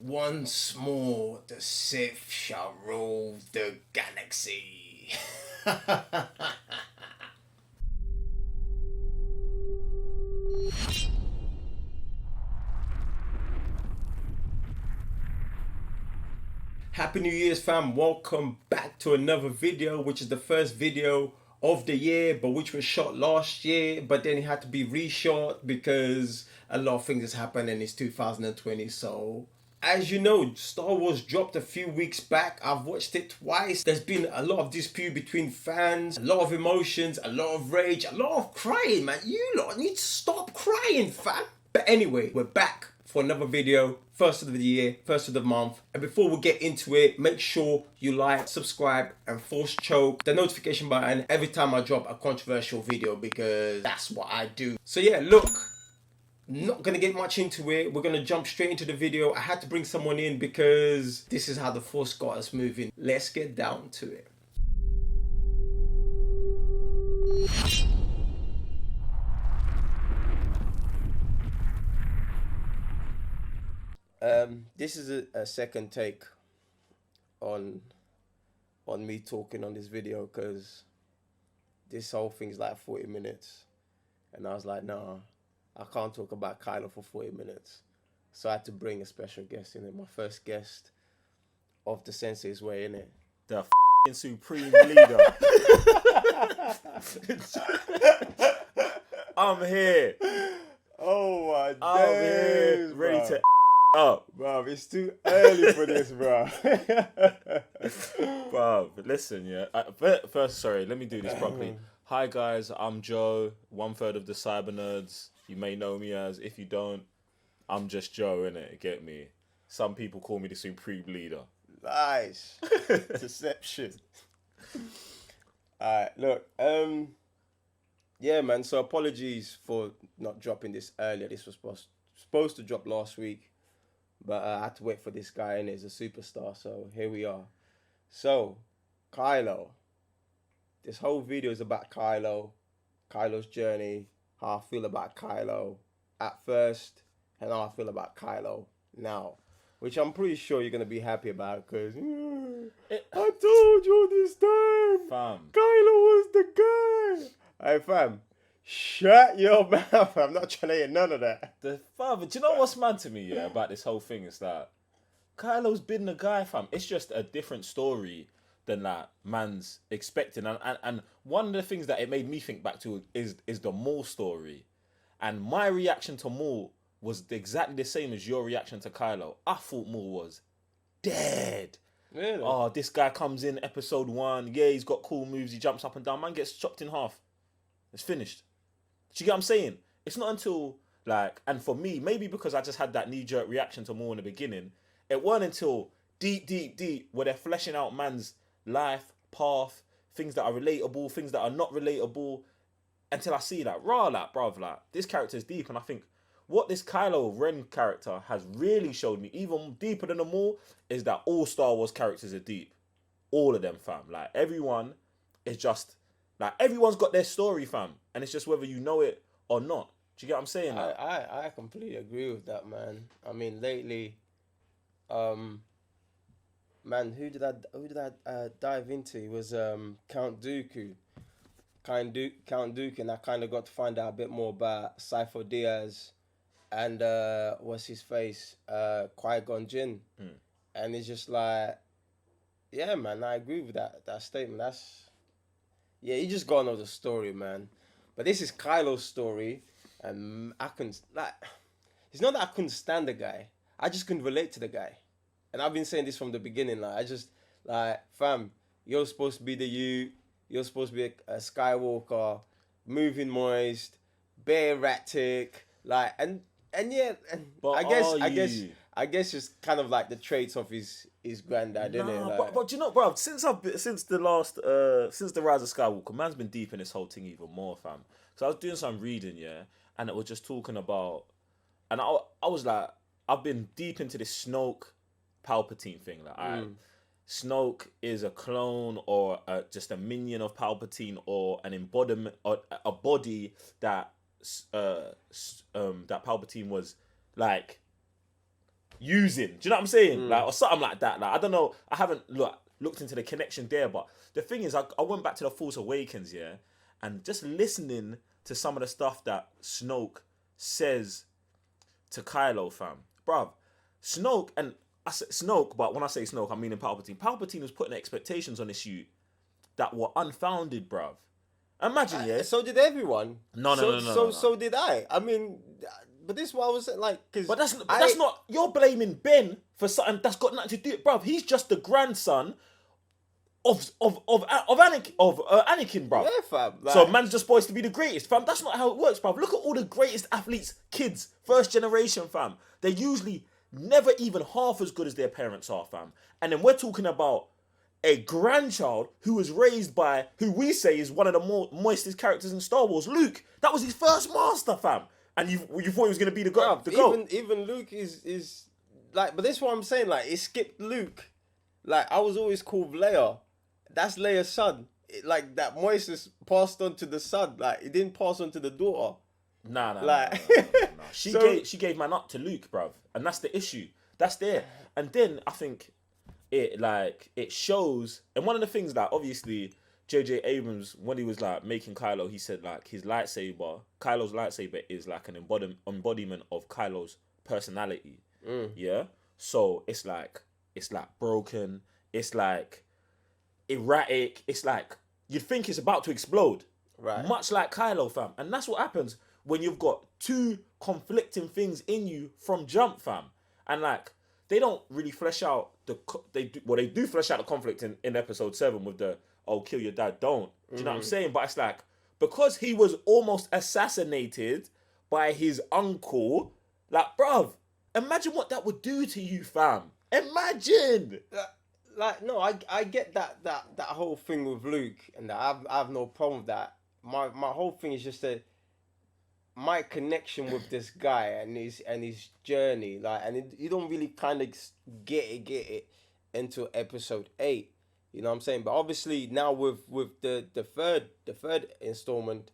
Once more, the Sith shall rule the galaxy. Happy New Year's, fam. Welcome back to another video, which is the first video of the year, but which was shot last year, but then it had to be reshot because a lot of things has happened and it's 2020. So as you know, Star Wars dropped a few weeks back. I've watched it twice. There's been a lot of dispute between fans, a lot of emotions, a lot of rage, a lot of crying, man. You lot need to stop crying, fam. But anyway, we're back for another video, first of the year, first of the month. And before we get into it, make sure you like, subscribe, and force choke the notification button every time I drop a controversial video, because that's what I do. So yeah, look, not gonna get much into it. We're gonna jump straight into the video. I had to bring someone in because this is how the force got us moving. Let's get down to it. This is a second take on me talking on this video, because this whole thing's like 40 minutes, and I was like, nah, I can't talk about Kylo for 40 minutes. So I had to bring a special guest in it. My first guest of the Sensei's way, in it. The supreme leader. I'm here. Oh my I'm here, days, ready bro. to up. Bro, it's too early for this, bro. Bro, listen, yeah. First, sorry, let me do this properly. Hi guys, I'm Joe, 1/3 of the Cyber Nerds. You may know me as. If you don't, I'm just Joe, innit? Get me? Some people call me the supreme leader. Nice. Deception. Alright, look, Yeah, man. So apologies for not dropping this earlier. This was supposed to drop last week, but I had to wait for this guy, and he's a superstar. So here we are. So, Kylo. This whole video is about Kylo's journey, how I feel about Kylo at first, and how I feel about Kylo now, which I'm pretty sure you're gonna be happy about, because I told you this time, Fam. Kylo was the guy. Hey, fam, shut your mouth. I'm not trying to hear none of that. The father, do you know what's mad to me, yeah, about this whole thing is that Kylo's been the guy, fam. It's just a different story than that man's expecting. And one of the things that it made me think back to is the Maul story. And my reaction to Maul was exactly the same as your reaction to Kylo. I thought Maul was dead. Really? Oh, this guy comes in episode 1. Yeah, he's got cool moves. He jumps up and down. Man gets chopped in half. It's finished. Do you get what I'm saying? It's not until, like, and for me, maybe because I just had that knee-jerk reaction to Maul in the beginning, it weren't until deep, where they're fleshing out man's life, path, things that are relatable, things that are not relatable, until I see that, bruv, like, this character's deep. And I think what this Kylo Ren character has really showed me, even deeper than them all, is that all Star Wars characters are deep. All of them, fam. Like, everyone is just, like, everyone's got their story, fam. And it's just whether you know it or not. Do you get what I'm saying? Like, I completely agree with that, man. I mean, lately, man, who did I dive into? It was Count Dooku. Count Dooku, and I kind of got to find out a bit more about Sifo Dyas and what's his face, Qui-Gon Jinn. And it's just like, yeah, man, I agree with that statement. Yeah, you just gotta know the story, man. But this is Kylo's story, and I can, like, it's not that I couldn't stand the guy. I just couldn't relate to the guy. And I've been saying this from the beginning. Like, I just, like, fam, you're supposed to be you're supposed to be a Skywalker, moving moist, bare erratic, like, and yeah, But I guess just kind of like the traits of his granddad, nah, innit? Like, but you know, bro, since the Rise of Skywalker, man's been deep in this whole thing even more, fam. So I was doing some reading, yeah, and it was just talking about, and I was like, I've been deep into this Snoke Palpatine thing. Like, Snoke is a clone or just a minion of Palpatine, or an embodiment, or a body that that Palpatine was like using. Do you know what I'm saying? Like, or something like that. Like, I don't know. I haven't looked into the connection there, but the thing is, I went back to The Force Awakens, yeah, and just listening to some of the stuff that Snoke says to Kylo, fam. Bruv, Snoke, and I say Snoke, but when I say Snoke, I mean in Palpatine. Palpatine was putting expectations on this youth that were unfounded, bruv. Imagine, yeah. So did everyone. No. So did I. I mean, but this is what I was saying, like, because... But that's not... You're blaming Ben for something that's got nothing to do... Bruv, he's just the grandson of Anakin, bruv. Yeah, fam. Like, So man's just supposed to be the greatest, fam. That's not how it works, bruv. Look at all the greatest athletes, kids, first generation, fam. They're usually never even half as good as their parents are, fam. And then we're talking about a grandchild who was raised by who we say is one of the more moistest characters in Star Wars, Luke. That was his first master, fam. And you thought he was going to be the goat. Even Luke is like, but this is what I'm saying, like, it skipped Luke. Like, I was always called Leia. That's Leia's son. Like, that moistness passed on to the son. Like, it didn't pass on to the daughter. Nah. Like- Nah. She gave man up to Luke, bruv. And that's the issue. That's there. And then I think it shows, and one of the things that obviously J.J. Abrams, when he was like making Kylo, he said like Kylo's lightsaber is like an embodiment of Kylo's personality. Yeah. So it's like broken. It's like erratic. It's like you'd think it's about to explode. Right. Much like Kylo, fam. And that's what happens when you've got two conflicting things in you from jump, fam. And like, they don't really flesh out they do flesh out the conflict in episode 7 with the, oh, kill your dad, don't. Do you know what I'm saying? But it's like, because he was almost assassinated by his uncle, like, bruv, imagine what that would do to you, fam. Imagine. Like, no, I get that whole thing with Luke, and I have no problem with that. My whole thing is just that my connection with this guy and his journey, like, and you don't really kind of get it into episode 8. You know what I'm saying? But obviously now with the third installment,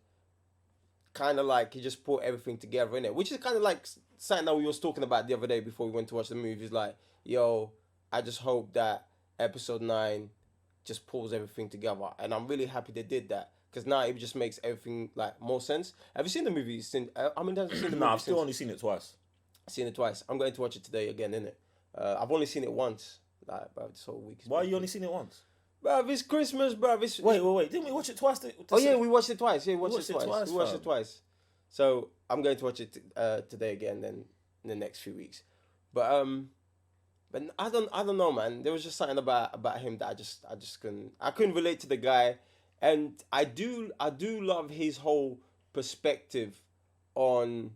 kind of like he just put everything together in it, which is kind of like something that we was talking about the other day before we went to watch the movie. It's like, yo, I just hope that episode 9 just pulls everything together, and I'm really happy they did that, because now it just makes everything like more sense. Have you seen the movie? I mean, have you seen the movie? No, I've still only seen it twice. Seen it twice. I'm going to watch it today again, innit? I've only seen it once, like, about this whole week. Why you only seen it once? Bruv, it's Christmas, bruv. Wait. Didn't we watch it twice? Yeah, we watched it twice. Yeah, we watched it twice. We watched fam. it twice. So I'm going to watch it today again, then in the next few weeks. But I don't know, man. There was just something about him that I just couldn't relate to the guy, and I do love his whole perspective on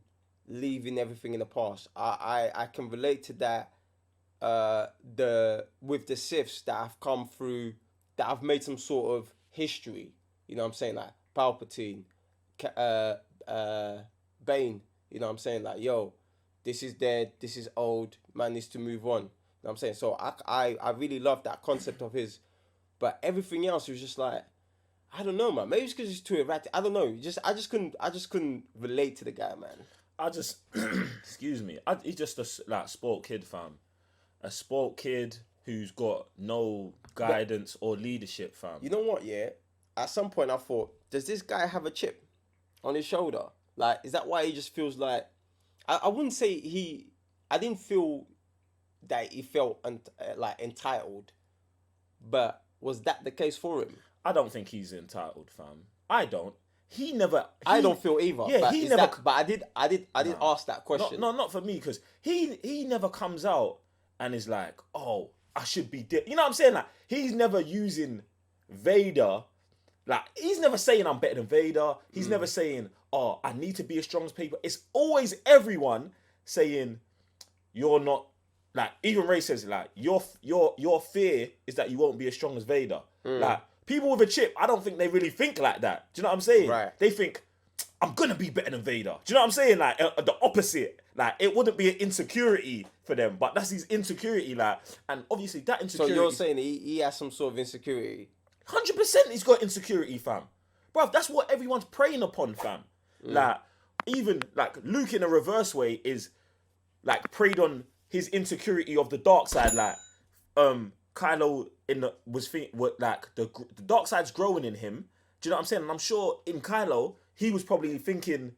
leaving everything in the past. I can relate to that. With the Siths that have come through, that have made some sort of history. You know what I'm saying? Like Palpatine, Bane. You know what I'm saying? Like, yo, this is dead. This is old. Man needs to move on. You know what I'm saying? So I really love that concept of his, but everything else was just like, I don't know, man. Maybe it's because he's too erratic. I don't know. I just couldn't relate to the guy, man. Excuse me. He's just a spoiled kid, fam. A spoiled kid who's got no guidance or leadership, fam. You know what? Yeah. At some point, I thought, does this guy have a chip on his shoulder? Like, is that why he just feels like? I wouldn't say I didn't feel that he felt like entitled, but was that the case for him? I don't think he's entitled, fam. I don't. I don't feel either. Yeah, but he never. But I did ask that question. No, not for me, because he never comes out and is like, oh, I should be. You know what I'm saying? Like, he's never using Vader. Like, he's never saying I'm better than Vader. He's never saying, oh, I need to be as strong as people. It's always everyone saying, you're not. Like, even Ray says, like, your fear is that you won't be as strong as Vader. Like, people with a chip, I don't think they really think like that. Do you know what I'm saying? Right. They think, I'm gonna be better than Vader. Do you know what I'm saying? Like, the opposite. Like, it wouldn't be an insecurity for them, but that's his insecurity. Like, and obviously that insecurity. So you're saying he has some sort of insecurity? 100% he's got insecurity, fam. Bruv, that's what everyone's preying upon, fam. Like, even like Luke in a reverse way is like preyed on his insecurity of the dark side, like Kylo the dark side's growing in him. Do you know what I'm saying? And I'm sure in Kylo he was probably thinking,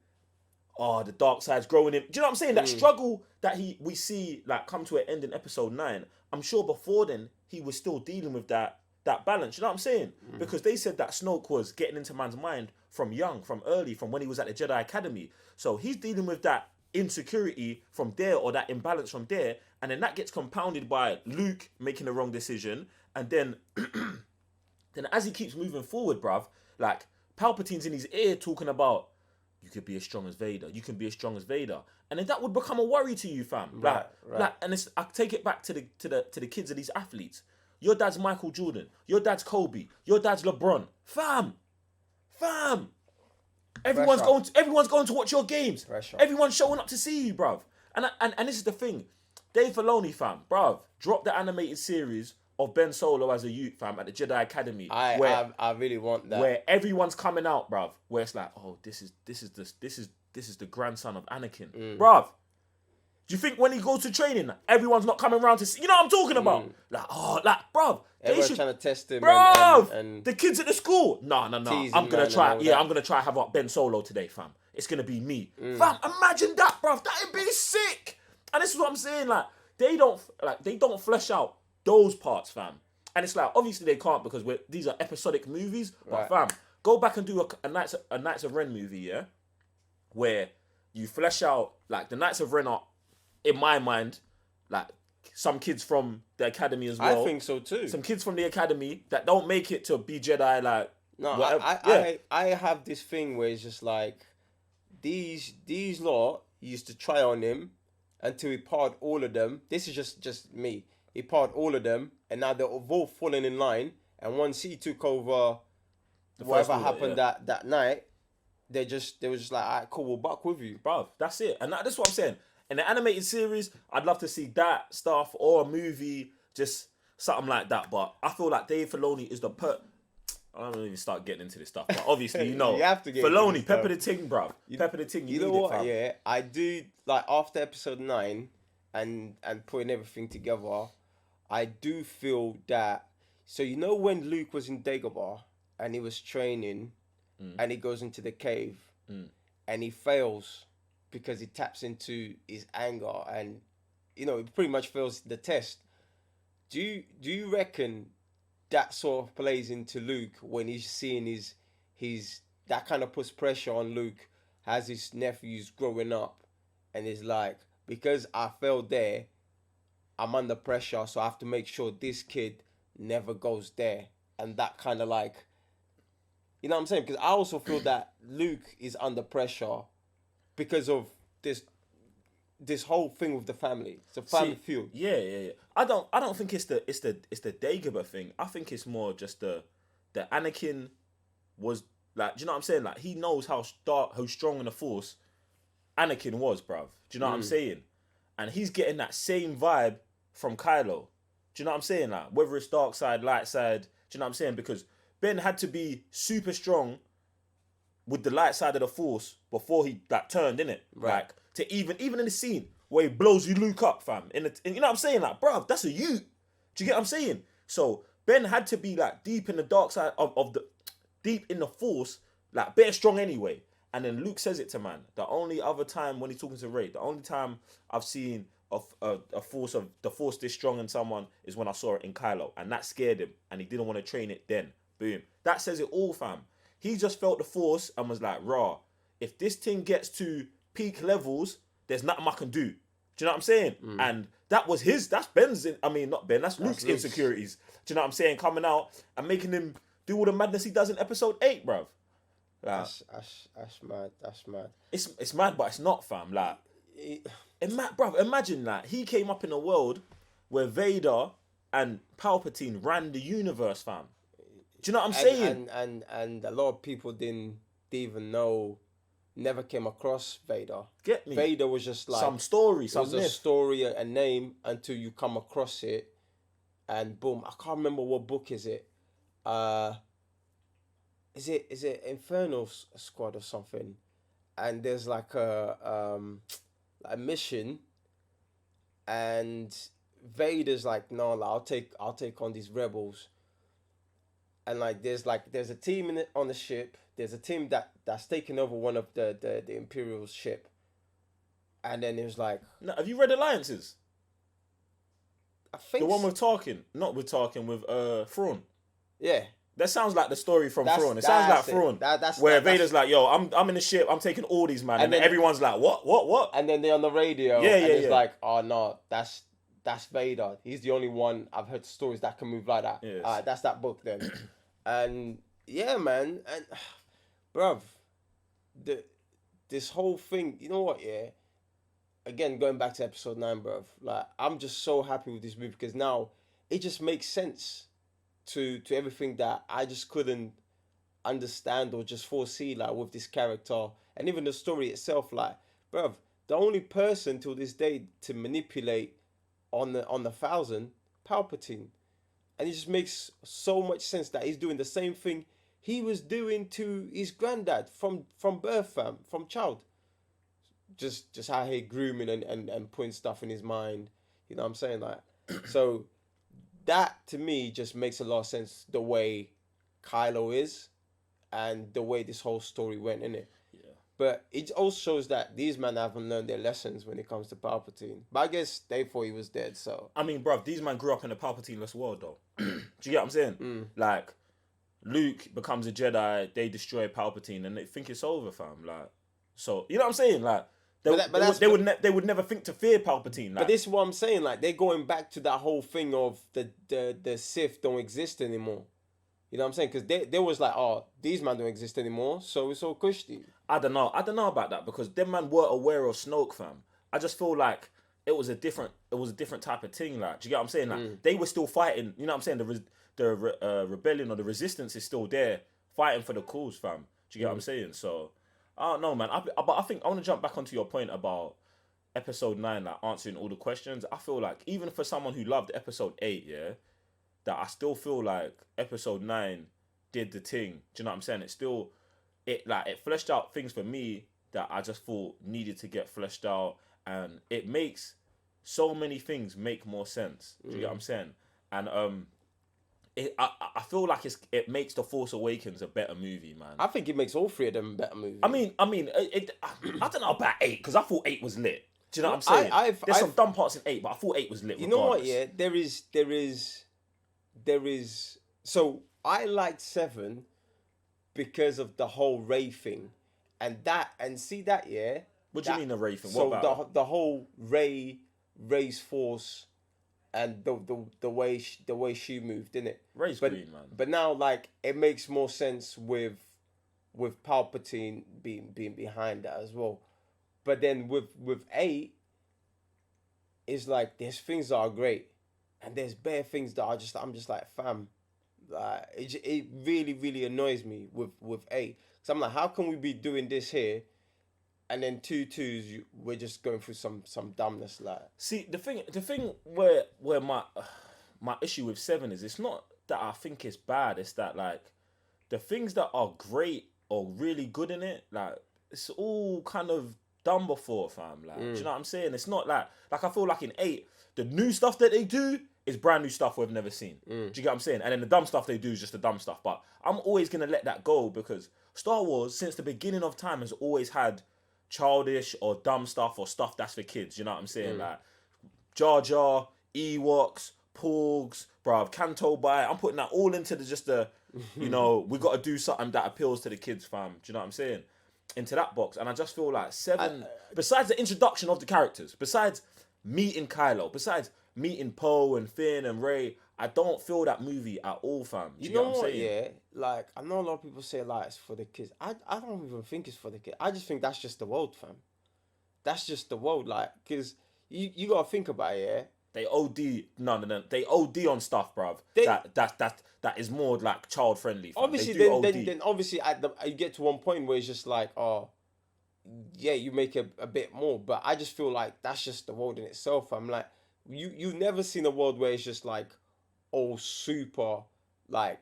oh, the dark side's growing in. Do you know what I'm saying? That struggle that we see like come to an end in episode 9. I'm sure before then he was still dealing with that balance. You know what I'm saying? Because they said that Snoke was getting into man's mind from early, from when he was at the Jedi Academy. So he's dealing with that insecurity from there, or that imbalance from there, and then that gets compounded by Luke making the wrong decision, and then then as he keeps moving forward, bruv, like Palpatine's in his ear talking about, you could be as strong as Vader, you can be as strong as Vader, and then that would become a worry to you, fam. Right. Like, and I take it back to the kids of these athletes. Your dad's Michael Jordan, your dad's Kobe, your dad's LeBron, fam. Everyone's going to watch your games. Everyone's showing up to see you, bruv. And this is the thing. Dave Filoni, fam, bruv, dropped the animated series of Ben Solo as a youth, fam, at the Jedi Academy. I really want that. Where everyone's coming out, bruv. Where it's like, oh, this is the grandson of Anakin, bruv. Do you think when he goes to training, everyone's not coming around to see? You know what I'm talking about? Bruv. Everyone's trying to test him. Bruv, and the kids at the school. No. I'm gonna try. Yeah, I'm gonna try have up Ben Solo today, fam. It's gonna be me, fam. Imagine that, bruv. That'd be sick. And this is what I'm saying. Like they don't flesh out those parts, fam. And it's like obviously they can't because these are episodic movies. But fam, go back and do a Knights of Ren movie, yeah, where you flesh out like the Knights of Ren are, in my mind, like some kids from the academy as well. I think so too. Some kids from the academy that don't make it to be Jedi, like no. whatever. I have this thing where it's just like these lot used to try on him until he parred all of them. This is just me. He parred all of them, and now they're all falling in line. And once he took over, whatever happened that night, they were just like, alright, cool, we'll buck with you, bruv. That's it, and that's what I'm saying. In the animated series, I'd love to see that stuff or a movie, just something like that. But I feel like Dave Filoni is I don't even start getting into this stuff, but obviously you know, you have to get Filoni, pepper the ting, bruv. Pepper the ting. You know what? Fam. Yeah, I do like after episode 9 and putting everything together. I do feel that. So you know when Luke was in Dagobah and he was training, and he goes into the cave, and he fails because he taps into his anger, and he pretty much fails the test. Do you reckon that sort of plays into Luke when he's seeing his that kind of puts pressure on Luke as his nephew's growing up, and he's like, because I failed there, I'm under pressure, so I have to make sure this kid never goes there, and that kind of like, you know what I'm saying? Because I also feel that Luke is under pressure because of this whole thing with the family. It's a family feud. Yeah. I don't think it's the Dagobah thing. I think it's more just the Anakin was like, do you know what I'm saying? Like he knows how strong in the Force Anakin was, bruv. Do you know what I'm saying? And he's getting that same vibe from Kylo. Do you know what I'm saying? Like whether it's dark side, light side. Do you know what I'm saying? Because Ben had to be super strong with the light side of the Force before he turned, innit? Right. Like to even in the scene where he blows you Luke up, fam. You know what I'm saying? Like, bruv, that's a you. Do you get what I'm saying? So Ben had to be like deep in the dark side deep in the Force, like bare strong anyway. And then Luke says it to man. The only other time when he's talking to Rey, the only time I've seen the Force this strong in someone is when I saw it in Kylo, and that scared him, and he didn't want to train it then. Boom. That says it all, fam. He just felt the Force and was like, raw, if this thing gets to peak levels, there's nothing I can do. Do you know what I'm saying? And that's Ben's, not Ben, that's Luke's insecurities. Do you know what I'm saying? Coming out and making him do all the madness he does in episode 8, bruv. Like, that's mad. That's mad. It's mad, but it's not, fam. Like, bruv, imagine that he came up in a world where Vader and Palpatine ran the universe, fam. Do you know what I'm saying? And a lot of people didn't even know, never came across Vader. Get me? Vader was just like some story, some myth. A story, a name until you come across it, and boom. I can't remember what book is it. Is it Inferno Squad or something? And there's like a mission, and Vader's like, no, like, I'll take on these rebels. And like there's a team on the ship. There's a team that's taken over one of the Imperial ship. And then it was like, No, have you read Alliances? I think The one with Tarkin, not with Tarkin, with Thrawn. yeah. That sounds like the story from That's- Thrawn. It sounds like that's it. Thrawn, That's- where that's- Vader's like, "Yo, I'm in the ship. I'm taking all these man," and And then then- everyone's like, "What?" And then they're on the radio. Yeah, and yeah, it's yeah. like, oh no, that's Vader. He's the only one I've heard stories that can move like that. Yes. That's that book then. And yeah, man, and bruv, this whole thing. You know what? Yeah. Again, going back to episode 9, bruv. Like, I'm just so happy with this movie because now it just makes sense to everything that I just couldn't understand or just foresee, like, with this character and even the story itself. Like, bruv, the only person till this day to manipulate on the 1,000, Palpatine, and it just makes so much sense that he's doing the same thing he was doing to his granddad from birth, fam, from child. Just how he grooming and putting stuff in his mind. You know what I'm saying? Like, so that to me just makes a lot of sense, the way Kylo is and the way this whole story went, innit? Yeah. But it also shows that these men haven't learned their lessons when it comes to Palpatine. But I guess they thought he was dead, so. I mean, bruv, these men grew up in a Palpatine-less world, though. Do you get what I'm saying? Like, Luke becomes a Jedi, they destroy Palpatine, and they think it's over, fam. Like, so you know what I'm saying? Like, they would never think to fear Palpatine. Like, But this is what I'm saying. Like, they're going back to that whole thing of the Sith don't exist anymore. You know what I'm saying? Because they was like, oh, these men don't exist anymore, so it's all cushy. I don't know about that because them man were aware of Snoke, fam. I just feel like it was a different type of thing. Like, do you get what I'm saying? Like, they were still fighting. You know what I'm saying? The rebellion or the resistance is still there, fighting for the cause, fam. Do you get what I'm saying? So, I don't know, man. But I think I want to jump back onto your point about episode 9, like answering all the questions. I feel like even for someone who loved episode 8, yeah, that I still feel like episode 9 did the thing. Do you know what I'm saying? It fleshed out things for me that I just thought needed to get fleshed out, and it makes so many things make more sense. Do you get what I'm saying? And I feel like it makes The Force Awakens a better movie, man. I think it makes all three of them better movies. I mean, I don't know about 8 because I thought 8 was lit. Do you know what I'm saying? There's some dumb parts in 8, but I thought 8 was lit. You know what? Yeah, there is. So I liked 7 because of the whole Rey thing, and see that, yeah. What do you mean the Rey thing? So What about the whole Rey's force, and the way she moved, didn't it? Rey's green, man. But now, like, it makes more sense with Palpatine being behind that as well. But then with 8, it's like there's things that are great, and there's bare things that I'm just like, fam, like it really really annoys me with 8. So I'm like, how can we be doing this here, and then 2 we're just going through some dumbness, like. See, the thing where my issue with 7 is, it's not that I think it's bad. It's that, like, the things that are great or really good in it, like, it's all kind of done before, fam. Like, do you know what I'm saying? It's not like I feel like in 8, the new stuff that they do is brand new stuff we've never seen. Do you get what I'm saying? And then the dumb stuff they do is just the dumb stuff. But I'm always gonna let that go because Star Wars, since the beginning of time, has always had childish or dumb stuff or stuff that's for kids. You know what I'm saying? Like Jar Jar, Ewoks, Porgs, bruv, Canto Bight. I'm putting that all into we got to do something that appeals to the kids, fam. Do you know what I'm saying? Into that box. And I just feel like 7, besides the introduction of the characters, besides meeting Kylo, besides meeting Poe and Finn and Rey, I don't feel that movie at all, fam. Do you know what I'm saying? Yeah, like, I know a lot of people say, like, it's for the kids. I don't even think it's for the kids. I just think that's just the world, fam. That's just the world, like, because you got to think about it, yeah? They OD, no. They OD on stuff, bruv. That is more like child friendly. Obviously, then obviously you get to one point where it's just like, oh, yeah, you make a bit more, but I just feel like that's just the world in itself. I'm like, you've never seen a world where it's just like all super, like,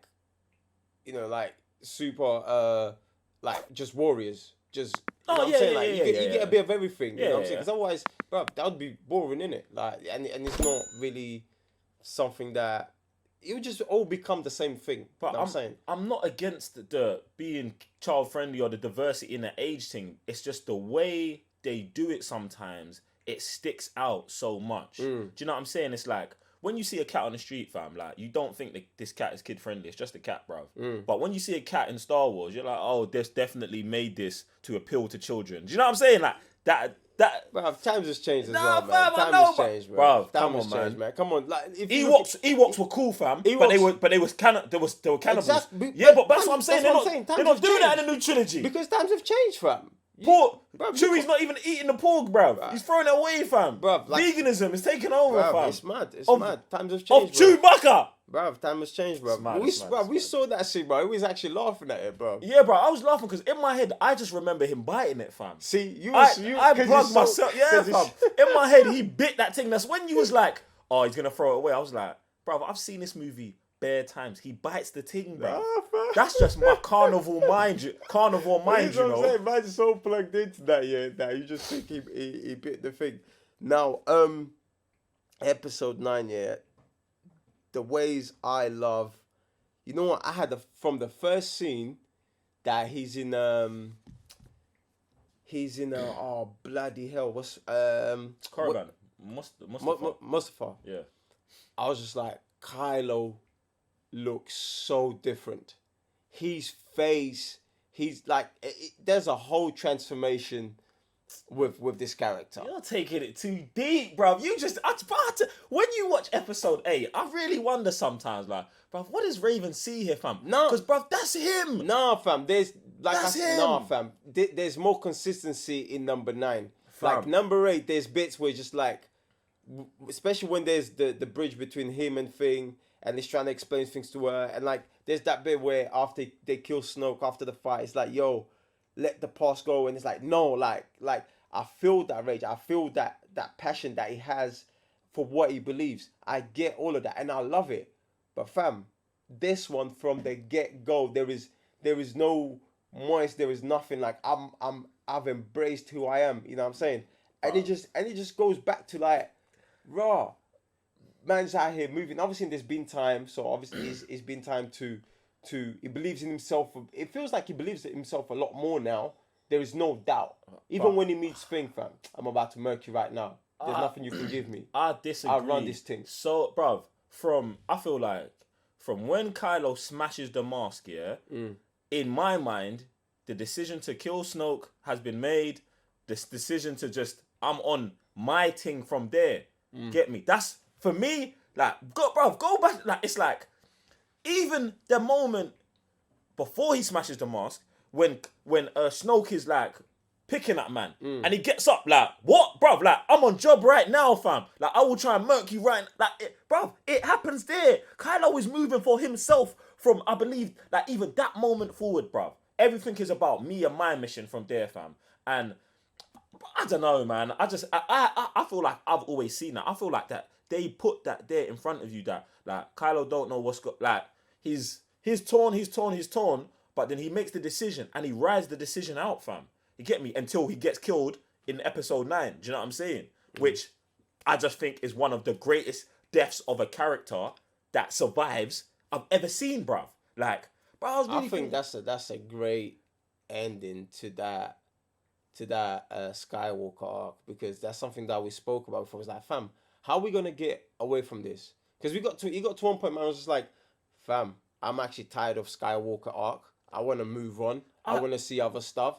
like super, like just warriors, just You know what I'm saying? Like, you get yeah. a bit of everything. You know what I'm saying? Yeah. Because otherwise, bro, that would be boring, innit? Like, and it's not really something that it would just all become the same thing. But you know what I'm saying? I'm not against the being child friendly or the diversity in the age thing. It's just the way they do it sometimes. It sticks out so much. Do you know what I'm saying? It's like when you see a cat on the street, fam, like you don't think that this cat is kid friendly. It's just a cat, bro. But when you see a cat in Star Wars, you're like, oh, this definitely made this to appeal to children. Do you know what I'm saying? Like that. Bro, times has changed as Nah, well, man. fam, I Times know, has changed, bro. Time Come has on, changed, man. Come on, like if you look Ewoks were cool, fam. But they were they were cannibals. Exactly. Yeah, but that's what I'm saying. That's what I'm saying. They're Times not have doing that changed. in the new trilogy. because times have changed, fam. Pork. Bruv, Chewie's not even eating the pork, bruv. He's throwing it away, fam. Bruv, like- Veganism is taking over, Bruv, fam. it's mad. It's Of- mad. Times have Of changed, bro. Chewbacca. Bruv, time has changed, bro. It's mad, We it's mad, bruv, it's we mad. saw that shit, bro. We was actually laughing at it, bro. Yeah, bro. I was laughing because in my head, I just remember him biting it, fam. See, you I 'cause plugged you myself. Yeah, 'cause fam. In my head, he bit that thing. That's when you was like, oh, he's gonna throw it away. I was like, bro, I've seen this movie bare times. He bites the thing, bro. Ah, fam. That's just my carnivore mind. Carnivore mind, You know you what I'm know. saying? Man's so plugged into that, yeah, that you just think he bit the thing. Now, episode 9, yeah, the ways I love. You know what? I had from the first scene that he's in oh bloody hell, what's Corrigan. Mustafa. Mustafa. Yeah. I was just like, Kylo looks so different. His face, he's like, there's a whole transformation with this character. You're taking it too deep, bruv. When you watch episode 8, I really wonder sometimes, like, bruv, what does Raven see here, fam? No. Because, bruv, that's him. Nah, fam. There's That's him. Nah, fam. There's more consistency in number 9. Fam. Like number 8, there's bits where just like, especially when there's the bridge between him and Thing, and he's trying to explain things to her, and like there's that bit where after they kill Snoke after the fight, it's like, yo, let the past go, and it's like, no, like I feel that rage, I feel that passion that he has for what he believes. I get all of that, and I love it. But fam, this one from the get go, there is no moist, there is nothing. Like I've embraced who I am. You know what I'm saying? And it just goes back to like, raw. Man's out here moving. Obviously, there's been time, so obviously it's been time to he believes in himself. It feels like he believes in himself a lot more now. There is no doubt. Even when he meets Thing, fam, I'm about to murk you right now. There's nothing you can give me. I disagree. I'll run this thing. So, bruv, I feel like from when Kylo smashes the mask, yeah, in my mind, the decision to kill Snoke has been made. This decision to just, I'm on my thing from there. Get me? That's, for me, like, go back. Like, it's like, even the moment before he smashes the mask, when Snoke is like picking at man, and he gets up like, what, bruv? Like, I'm on job right now, fam. Like, I will try and murk you right, like, bruv, it happens there. Kylo is moving for himself from, I believe, like, even that moment forward, bruv. Everything is about me and my mission from there, fam. And I don't know, man. I feel like I've always seen that. I feel like that they put that there in front of you, that like Kylo don't know what's got, like he's torn, but then he makes the decision and he rides the decision out, fam. You get me? Until he gets killed in episode 9. Do you know what I'm saying? Which I just think is one of the greatest deaths of a character that survives I've ever seen, bruv. Like, bro, I think that's a great ending to that Skywalker arc, because that's something that we spoke about before. It's like, fam, how are we gonna get away from this? Because he got to one point, man, I was just like, fam, I'm actually tired of Skywalker arc. I want to move on. I want to see other stuff.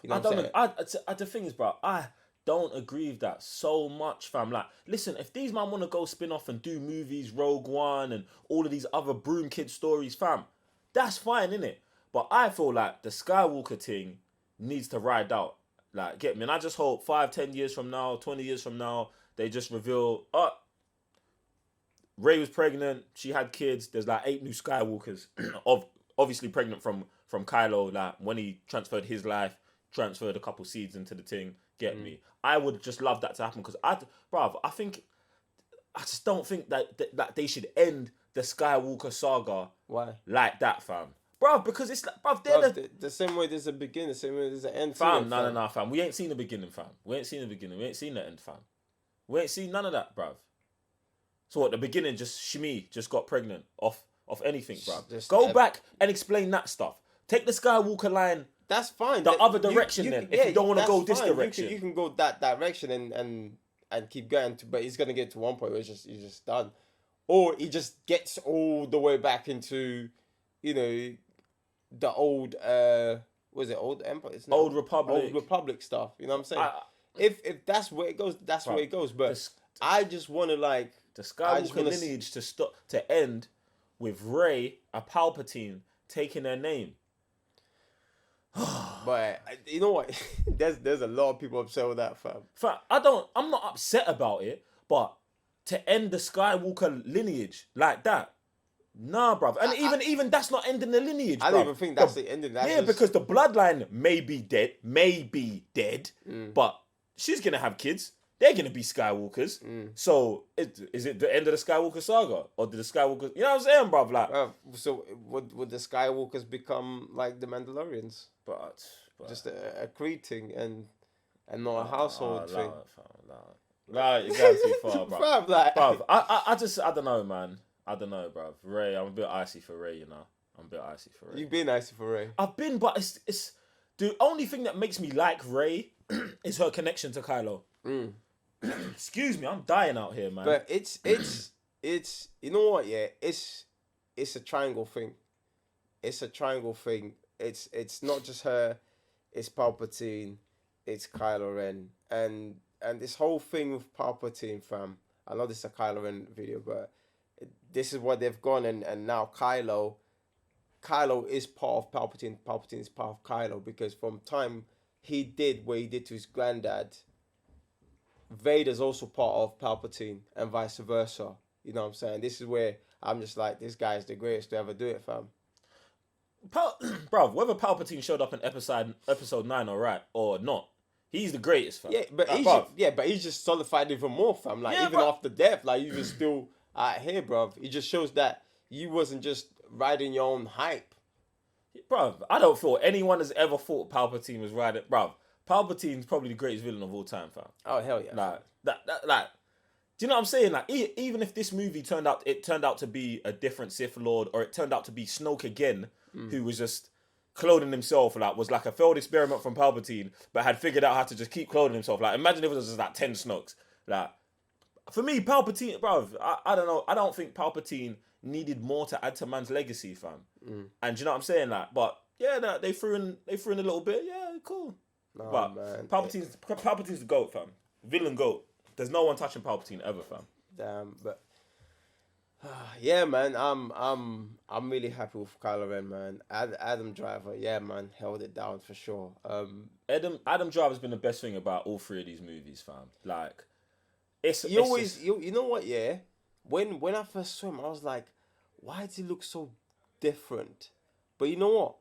You know what I'm saying? The thing is, bro, I don't agree with that so much, fam. Like, listen, if these man want to go spin off and do movies, Rogue One, and all of these other Broom Kid stories, fam, that's fine, innit? But I feel like the Skywalker thing needs to ride out. Like, get me? And I just hope 5, 10 years from now, 20 years from now, they just reveal, Rey was pregnant, she had kids, there's like 8 new Skywalkers, obviously pregnant from Kylo, like when he transferred his life, transferred a couple seeds into the thing, get me? I would just love that to happen, because I just don't think that they should end the Skywalker saga Why? like that, fam. bruv, because it's like, bruv, they're Bruv, the same way there's a beginning, the same way there's an end. fam. No, fam. We ain't seen the beginning, fam. We ain't seen the beginning. We ain't seen the end, fam. We ain't seen none of that, bruv. So what? The beginning, just Shmi just got pregnant off anything, bruv. Go back and explain that stuff. Take the Skywalker line. That's fine. The other direction, then. If you don't want to go this direction, you can go that direction and keep going. But he's gonna get to one point where he's just done, or he just gets all the way back into, you know, the old was it old Empire? It's not Old Republic. Old Republic stuff. You know what I'm saying? If that's where it goes, that's where it goes. But I just want to like the Skywalker lineage to end with Rey, a Palpatine, taking their name. But you know what? there's a lot of people upset with that, fam. I'm not upset about it, but to end the Skywalker lineage like that, nah, bruv. And even that's not ending the lineage, bruv. I don't even think that's the ending. Because the bloodline may be dead, but she's gonna have kids. They're gonna be Skywalkers. So is it the end of the Skywalker saga, or did the Skywalkers? You know what I'm saying, bruv? Like, so would the Skywalkers become like the Mandalorians? But just a Creed thing and not a household thing. Nah, you're going too far, bruv. Bruv, I don't know, man. I don't know, bruv. Ray, I'm a bit icy for Ray, you know. You've been icy for Ray. I've been, but it's the only thing that makes me like Ray is her connection to Kylo. Excuse me, I'm dying out here, man. But it's you know what? Yeah, it's a triangle thing. It's a triangle thing. It's not just her. It's Palpatine. It's Kylo Ren, and this whole thing with Palpatine, fam. I know this is a Kylo Ren video, but this is what they've gone, and now Kylo is part of Palpatine. Palpatine is part of Kylo, because from time he did what he did to his granddad, Vader's also part of Palpatine, and vice versa. You know what I'm saying? This is where I'm just like, this guy's the greatest to ever do it, fam. Bro, whether Palpatine showed up in episode 9 or not, he's the greatest, fam. Yeah, but he's just solidified even more, fam. Like, even after death, like, you were still out here, bro. It just shows that you wasn't just riding your own hype. Bro, I don't feel anyone has ever thought Palpatine was riding. Bro, Palpatine's probably the greatest villain of all time, fam. Oh, hell yeah. Like, do you know what I'm saying? Like, even if this movie turned out to be a different Sith Lord, or it turned out to be Snoke again, who was just cloning himself, like, was like a failed experiment from Palpatine, but had figured out how to just keep cloning himself. Like, imagine if it was just like 10 Snokes. Like, for me, Palpatine, bro, I don't know. I don't think Palpatine needed more to add to man's legacy, fam. And do you know what I'm saying? Like, but yeah, they threw in a little bit. Yeah, cool. No, but man. Palpatine's the GOAT, fam. Villain GOAT. There's no one touching Palpatine ever, fam. Damn, but yeah, man, I'm really happy with Kylo Ren, man. Adam Driver, yeah, man, held it down for sure. Adam Driver's been the best thing about all three of these movies, fam. Like, you know what? Yeah, when I first saw him, I was like, why does he look so different? But you know what?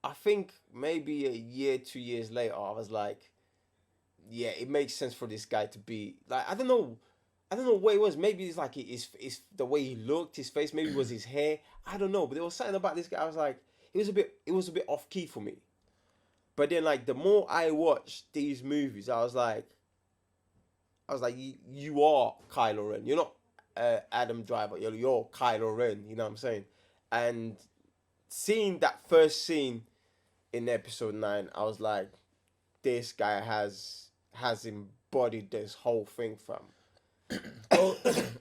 I think maybe a year, 2 years later, I was like, yeah, it makes sense for this guy to be like, I don't know what it was. Maybe it's like it's the way he looked, his face. Maybe it was his hair. I don't know, but there was something about this guy. I was like, it was a bit off key for me. But then, like, the more I watched these movies, I was like, you are Kylo Ren. You're not Adam Driver. You're Kylo Ren. You know what I'm saying? And seeing that first scene in episode 9, I was like, this guy has embodied this whole thing, fam.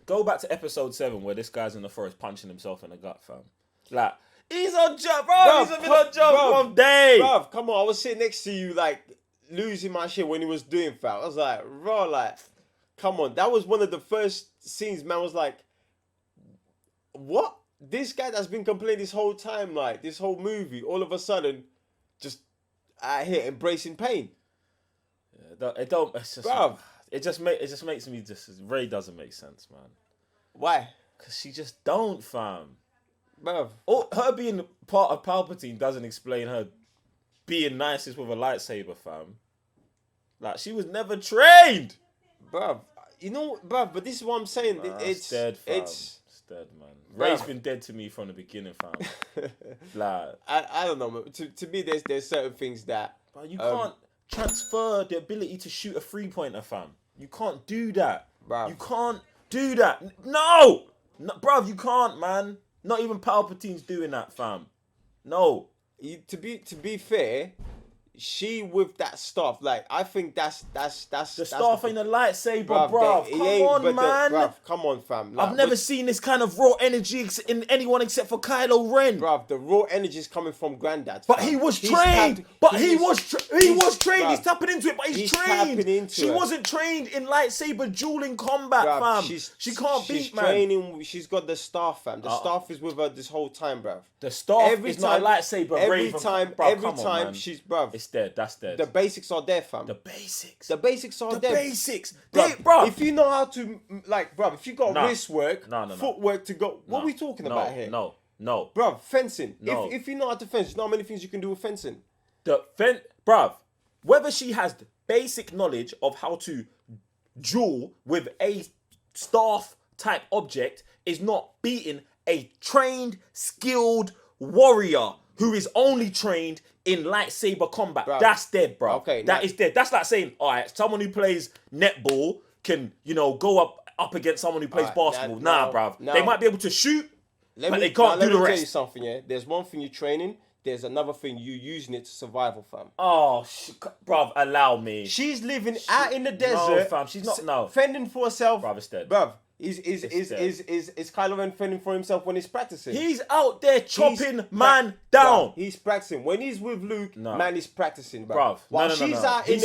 Go back to episode 7 where this guy's in the forest punching himself in the gut, fam. Like, he's on job, bro. He's been on job one day. Bruv, come on. I was sitting next to you, like, losing my shit when he was doing, fam. I was like, bro, like, come on. That was one of the first scenes, man. Was like, what? This guy that's been complaining this whole time, like, this whole movie, all of a sudden, just out here embracing pain. Yeah, it don't. It's just, bruv. It just makes me just. Ray doesn't make sense, man. Why? Because she just don't, fam. Bruv. Her being part of Palpatine doesn't explain her being nicest with a lightsaber, fam. Like, she was never trained. Bruv. You know, bruv, but this is what I'm saying. It's dead, fam. It's dead, man. Ray's been dead to me from the beginning, fam. Like, I don't know, man. To me, there's certain things that but you can't transfer the ability to shoot a 3-pointer, fam. You can't do that. Bruv. You can't do that. No, bruv, you can't, man. Not even Palpatine's doing that, fam. No. to be fair, she with that stuff, like I think that's The staff ain't a lightsaber, bruv. Come on, man. Bruv, come on, fam. Like, I've never seen this kind of raw energy in anyone except for Kylo Ren. Bruv, the raw energy is coming from Granddad. But fam. he was He's trained. He was trained. Bruv, He's tapping into it, but he's trained. tapping into She it. wasn't trained in lightsaber dueling combat, Bruv, fam. She can't she's beat, man. training. She's got the staff, fam. The staff is with her this whole time, bruv. The staff is not a lightsaber. Every Raven. time, Bruv, every come on, time man. she's, bruv. It's dead. That's dead. The basics are there, fam. The basics. The basics are The there. basics. Bruv, if you know how to, like, bruv, if you got Nah. wrist work, No. footwork to go, what are we talking about here? No. Bruv, fencing. No. If you know how to fence, you know how many things you can do with fencing. Bruv, whether she has basic knowledge of how to duel with a staff type object is not beating a trained, skilled warrior who is only trained in lightsaber combat. Bruv. That's dead, bro. Okay, that now- is dead. That's like saying, all right, someone who plays netball can, go up against someone who plays Alright, basketball. now- Bruv. now- They might be able to shoot, Let but me, they can't now, do the Let me tell you rest. something, yeah? There's one thing you're training, there's another thing you using it to survival, fam. Oh, bruv, allow me. She's living out in the desert. No, fam, she's not, no. Fending for herself. Bruv, it's dead. Bruv, is Kylo Ren fending for himself when he's practicing? He's out there chopping He's man Bruv, down. he's practicing. When he's with Luke, No. man, he's practicing, bruv. Bruv, While no. she's out He's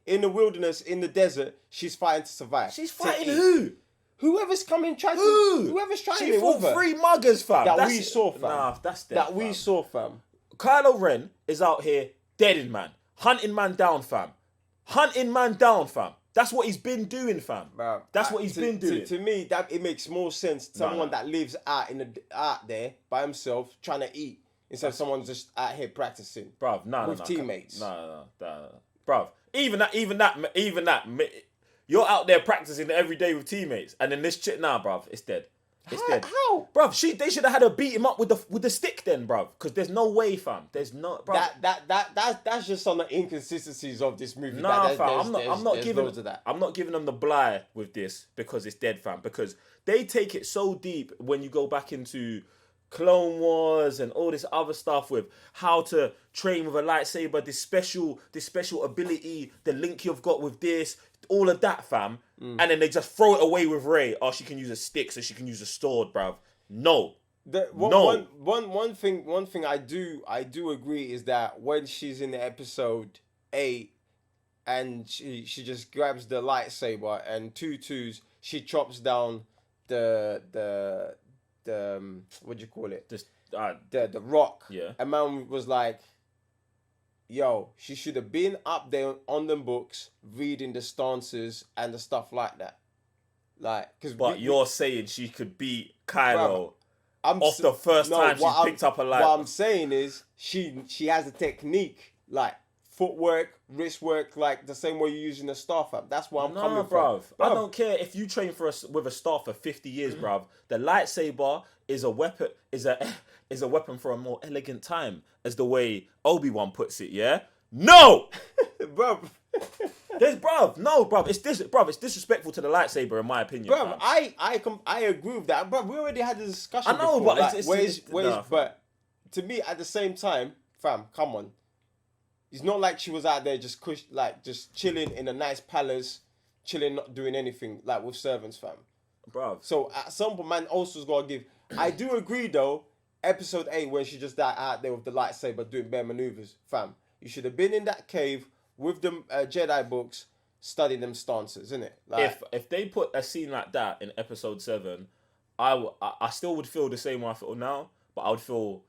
in the wilderness, in the desert, she's fighting to survive. She's to fighting eat. who? Whoever's coming, trying Who? to. Whoever's trying She to fought with her. 3 muggers, fam. That we saw, fam. Nah, that's dead. That we fam. saw, fam. Kylo Ren is out here deading man, hunting man down, fam. Hunting man down, fam. That's what he's been doing, fam. Bruv, That's what he's been doing. To me, that it makes more sense. Someone no. that lives out there by himself trying to eat instead of someone just out here practicing. Bruv, no, with teammates. No. Bruv, even that. You're out there practicing every day with teammates, and then this chick, nah, bruv, it's dead. It's dead. How? Bruv, they should have had her beat him up with the stick then, bruv. Because there's no way, fam. There's no, bruv. That's just on the inconsistencies of this movie. Nah, That- fam. there's I'm not giving. loads of that. I'm not giving them the bly with this because it's dead, fam. Because they take it so deep when you go back into Clone Wars and all this other stuff with how to train with a lightsaber, this special ability, the link you've got with this, all of that, fam. And then they just throw it away with Rey. Oh, she can use a stick, so she can use a sword, bruv. No. One thing I do agree is that when she's in the episode 8 and she just grabs the lightsaber and two-twos, she chops down the what do you call it? The rock. Yeah. And man was like, yo, she should have been up there on them books reading the stances and the stuff like that. But you're saying she could beat Kylo I'm off the first time she picked up a light. What I'm saying is she has a technique, like footwork, wrist work, like the same way you're using a staff up. That's where I'm coming bruv. from. I don't care if you train with a staff for 50 years, bruv. The lightsaber is a weapon. Is a weapon for a more elegant time, as the way Obi-Wan puts it. Yeah. No, Bruv. bruv. It's disrespectful to the lightsaber, in my opinion. Bruv, fam. I agree with that. Bruv, we already had this discussion. I know, before. but Like, but to me, at the same time, fam, come on. It's not like she was out there just chilling in a nice palace, chilling, not doing anything, like with servants, fam. bruv. So at some point, man, also's gotta give. I do agree though. Episode 8, when she just died out there with the lightsaber doing bare maneuvers, fam. You should have been in that cave with the Jedi books, studying them stances, innit? Like, If they put a scene like that in episode 7, I still would feel the same way I feel now, but I would feel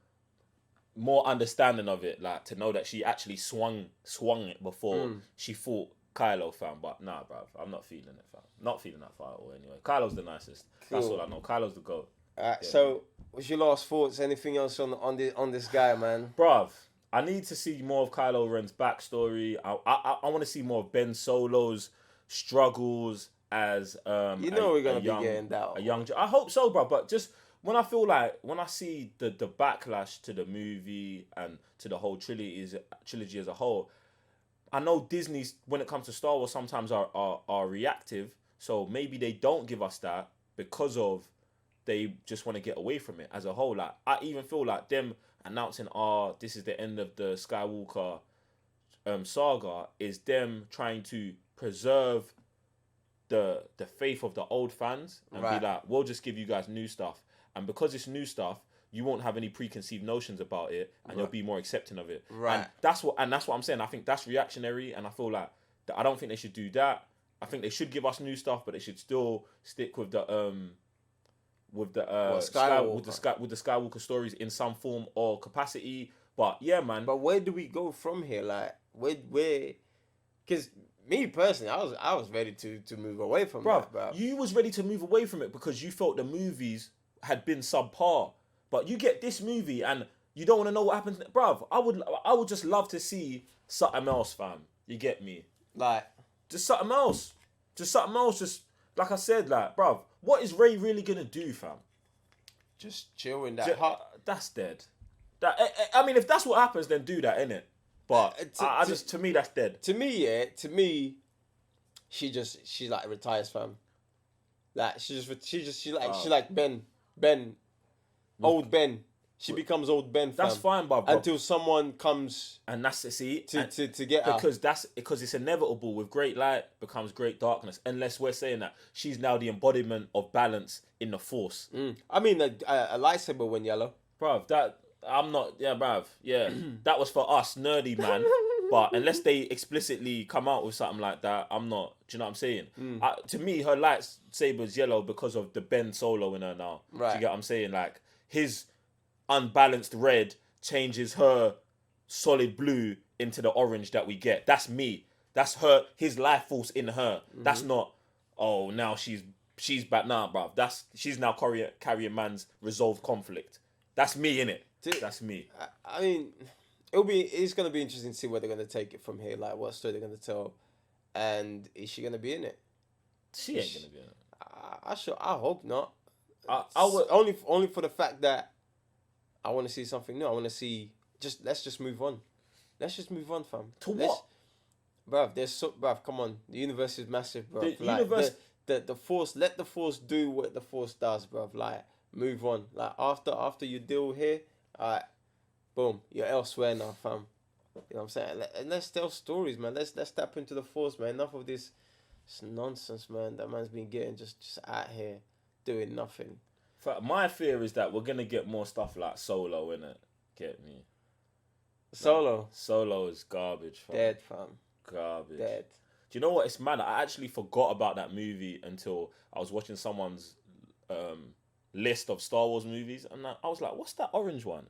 more understanding of it, like to know that she actually swung it before she fought Kylo, fam. But nah, bruv, I'm not feeling it, fam. Not feeling that fight at all. Anyway, Kylo's the nicest. That's all I know. Kylo's the GOAT. So, what's your last thoughts? Anything else on this guy, man? Bruv, I need to see more of Kylo Ren's backstory. I want to see more of Ben Solo's struggles as You know we're gonna a be young, getting that. a young. I hope so, bro. But just when I see the backlash to the movie and to the whole trilogy as a whole, I know Disney, when it comes to Star Wars, sometimes are reactive. So maybe they don't give us that because of they just want to get away from it as a whole. Like I even feel like them announcing, this is the end of the Skywalker saga, is them trying to preserve the faith of the old fans and Right. be like, we'll just give you guys new stuff, and because it's new stuff, you won't have any preconceived notions about it, and you'll be more accepting of it. Right. And that's what I'm saying. I think that's reactionary, and I feel like I don't think they should do that. I think they should give us new stuff, but they should still stick with the with the Skywalker stories in some form or capacity. But yeah, man. But where do we go from here? Like where? Because me personally, I was ready to move away from that, bro. You was ready to move away from it because you felt the movies had been subpar. But you get this movie and you don't want to know what happens, bruv. I would just love to see something else, fam. You get me? Like Just something else. Just something else. Just like I said, like, bruv, what is Ray really gonna do, fam? just chill in that hut. That's dead. I mean, if that's what happens, then do that, innit? But to me, that's dead. To me, she like retires, fam. Like she like Ben, old Ben. She becomes old Ben, fam. That's fine, bruv. Until someone comes And that's it. See, to get her. because it's inevitable. With great light becomes great darkness. Unless we're saying that she's now the embodiment of balance in the Force. I mean, a lightsaber went yellow. Bruv, that I'm not. Yeah, bruv. Yeah, that was for us, nerdy man. But unless they explicitly come out with something like that, I'm not. Do you know what I'm saying? To me, her lightsaber's yellow because of the Ben Solo in her now. Right. Do you get what I'm saying? Like his unbalanced red changes her solid blue into the orange that we get. That's me. That's her. His life force in her. That's not. Oh, now she's back. Nah, bruv. She's now carrying man's resolved conflict. That's me, innit? That's me. I mean, it's gonna be interesting to see where they're gonna take it from here. Like what story they're gonna tell, and is she gonna be in it? She ain't gonna be in it. I hope not. I would only for the fact that I want to see something new. I want to see. Let's just move on. Let's just move on, fam. What? Bruv, come on. The universe is massive, bruv. The universe. The Force. Let the Force do what the Force does, bruv. Like move on. Like after you deal here, alright, boom, you're elsewhere now, fam. You know what I'm saying? And let's tell stories, man. Let's tap into the Force, man. Enough of this nonsense, man. That man's been getting just out here doing nothing. My fear is that we're gonna get more stuff like Solo in it. Get me? Solo. Solo is garbage, fam. Dead, fam. Garbage. Dead. Do you know what? It's mad. I actually forgot about that movie until I was watching someone's list of Star Wars movies, and I was like, "What's that orange one?"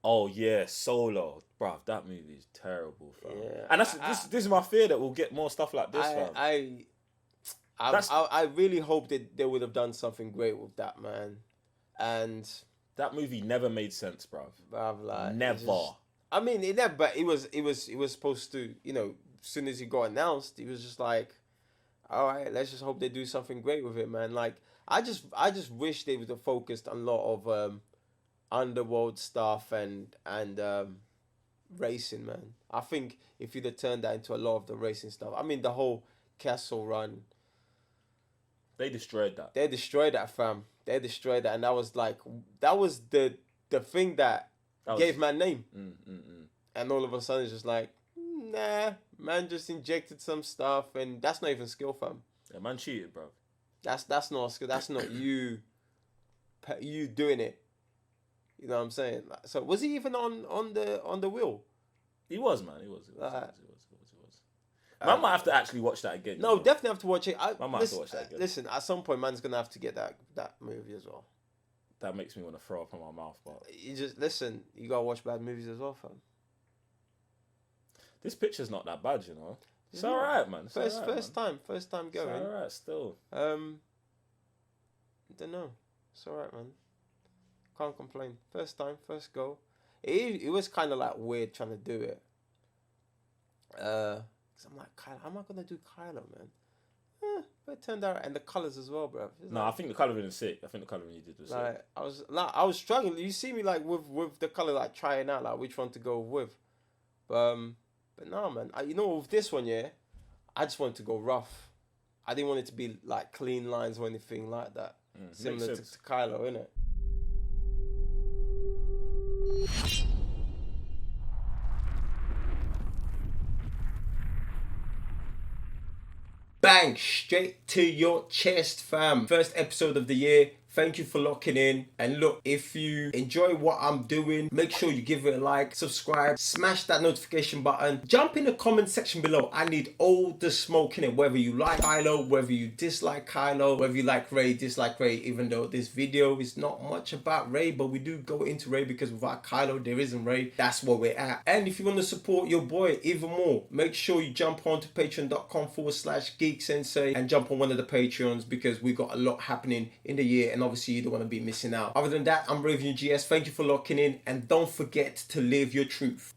Oh yeah, Solo, bruv. That movie is terrible, fam. Yeah, and this is my fear that we'll get more stuff like this, fam. I really hope that they would have done something great with that, man. And that movie never made sense, bruv. Like, never. I mean, it never. But it was supposed to. You know, as soon as it got announced, it was just like, all right, let's just hope they do something great with it, man. Like, I just wish they would have focused on a lot of underworld stuff and racing, man. I think if you'd have turned that into a lot of the racing stuff, I mean, the whole castle run. They destroyed that. They destroyed that, fam. They destroyed that, and that was the thing that gave man name. And all of a sudden, it's just like, nah, man, just injected some stuff, and that's not even skill, fam. Yeah, man cheated, bro. That's not skill. That's not you doing it. You know what I'm saying? So was he even on the wheel? He was, man. He was. Man might have to actually watch that again. No, definitely have to watch it. I might have to watch that again. Listen, at some point, man's gonna have to get that movie as well. That makes me want to throw up in my mouth, but you just listen. You gotta watch bad movies as well, fam. This picture's not that bad, you know. It's alright, man. First time going. It's alright, still. Don't know. It's alright, man. Can't complain. First time, first go. It was kind of like weird trying to do it. Cause I'm like, Kylo, how am I gonna do Kylo, man? But it turned out, and the colors as well, bro. No, I think the colouring is sick. I think the colouring you did was sick. Like I was struggling. You see me like with the color, like trying out like which one to go with. But no, man. You know, with this one, yeah, I just wanted to go rough. I didn't want it to be like clean lines or anything like that. Similar to Kylo, innit? Bang, straight to your chest, fam. First episode of the year. Thank you for locking in. And look, if you enjoy what I'm doing, make sure you give it a like, subscribe, smash that notification button. Jump in the comment section below. I need all the smoke in it, whether you like Kylo, whether you dislike Kylo, whether you like Rey, dislike Rey, even though this video is not much about Rey, but we do go into Rey because without Kylo, there isn't Rey. That's where we're at. And if you want to support your boy even more, make sure you jump on to patreon.com/Geek Sensei and jump on one of the Patreons because we got a lot happening in the year and obviously you don't want to be missing out. Other than that, I'm Raven GS. Thank you for locking in and don't forget to live your truth.